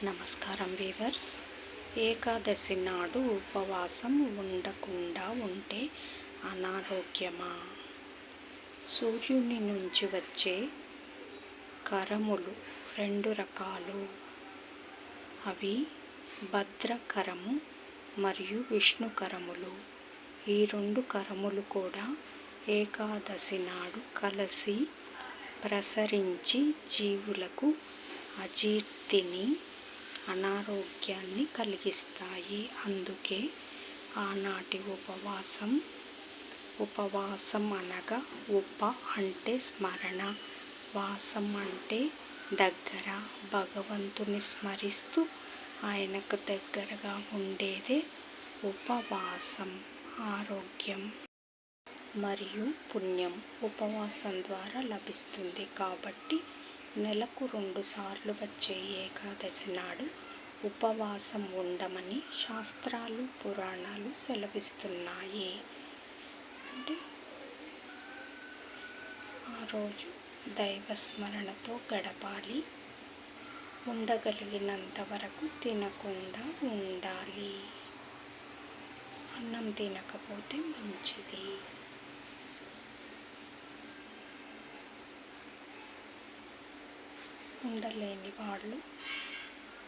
నమస్కారం వీవర్స్. ఏకాదశి నాడు ఉపవాసం ఉండకుండా ఉంటే అనారోగ్యమా? సూర్యుని నుంచి వచ్చే కరములు రెండు రకాలు. అవి భద్రకరము మరియు విష్ణుకరములు. ఈ రెండు కరములు కూడా ఏకాదశి నాడు కలిసి ప్రసరించి జీవులకు అజీర్తిని, అనారోగ్యాన్ని కలిగిస్తాయి. అందుకే ఆనాటి ఉపవాసం అనగా ఉప అంటే స్మరణ, వాసం అంటే దగ్గర, భగవంతుని స్మరిస్తూ ఆయనకు దగ్గరగా ఉండేదే ఉపవాసం. ఆరోగ్యం మరియు పుణ్యం ఉపవాసం ద్వారా లభిస్తుంది. కాబట్టి నెలకు 2 సార్లు వచ్చే ఏకాదశి నాడు ఉపవాసం ఉండమని శాస్త్రాలు, పురాణాలు సెలవిస్తున్నాయి. అంటే ఆ రోజు దైవస్మరణతో గడపాలి. ఉండగలిగినంత వరకు తినకుండా ఉండాలి. అన్నం తినకపోతే మంచిది. ఉండలేని వాళ్ళు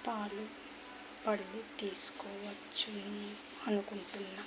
పాలు, పళ్ళు తీసుకోవచ్చు అనుకుంటున్నా.